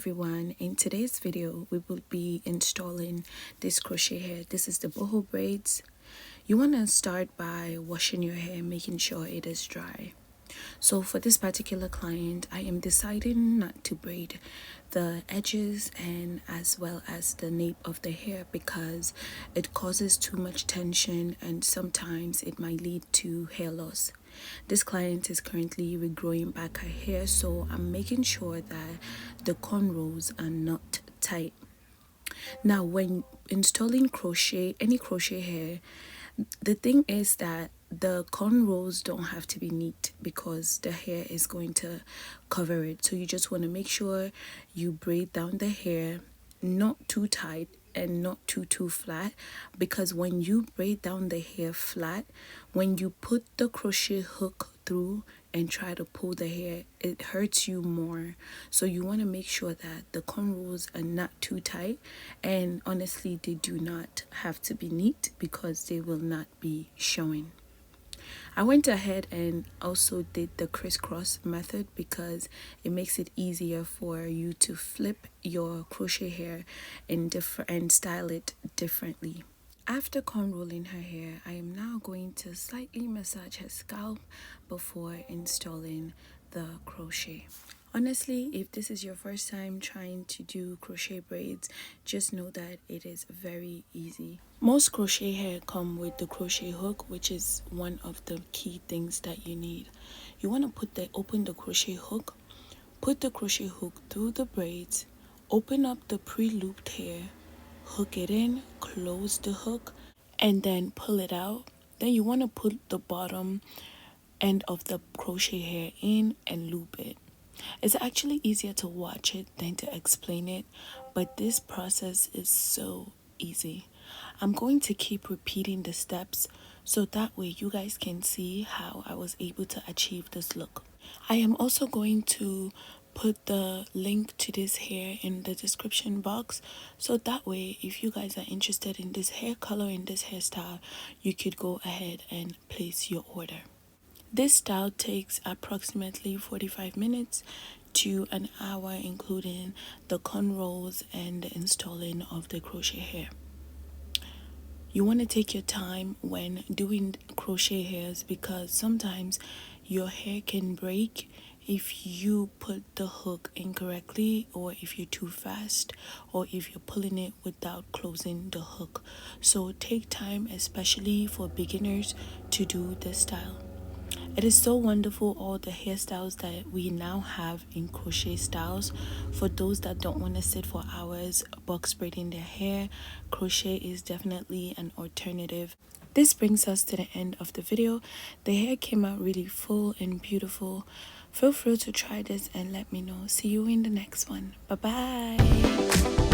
everyone, in today's video we will be installing this crochet hair. This is the boho braids. You want to start by washing your hair, making sure it is dry. So for this particular client, I am deciding not to braid the edges and as well as the nape of the hair because it causes too much tension and sometimes it might lead to hair loss. This client is currently regrowing back her hair, so I'm making sure that the cornrows are not tight. Now when installing any crochet hair, the thing is that the cornrows don't have to be neat because the hair is going to cover it. So you just want to make sure you braid down the hair, not too tight and not too flat, because when you braid down the hair flat, when you put the crochet hook through and try to pull the hair, it hurts you more. So you want to make sure that the cornrows are not too tight, and honestly they do not have to be neat because they will not be showing. I went ahead and also did the crisscross method because it makes it easier for you to flip your crochet hair and style it differently. After cornrolling her hair, I am now going to slightly massage her scalp before installing the crochet. Honestly, if this is your first time trying to do crochet braids, just know that it is very easy. Most crochet hair come with the crochet hook, which is one of the key things that you need. You want to open the crochet hook, put the crochet hook through the braids, open up the pre-looped hair, hook it in, close the hook, and then pull it out. Then you want to put the bottom end of the crochet hair in and loop it. It's actually easier to watch it than to explain it, but this process is so easy. I'm going to keep repeating the steps so that way you guys can see how I was able to achieve this look. I am also going to put the link to this hair in the description box, so that way if you guys are interested in this hair color and this hairstyle, you could go ahead and place your order. This style takes approximately 45 minutes to an hour, including the cornrows and the installing of the crochet hair. You want to take your time when doing crochet hairs because sometimes your hair can break if you put the hook incorrectly, or if you're too fast, or if you're pulling it without closing the hook. So take time, especially for beginners, to do this style. It is so wonderful, all the hairstyles that we now have in crochet styles. For those that don't want to sit for hours box braiding their hair, crochet is definitely an alternative. This brings us to the end of the video. The hair came out really full and beautiful. Feel free to try this and let me know. See you in the next one. Bye bye.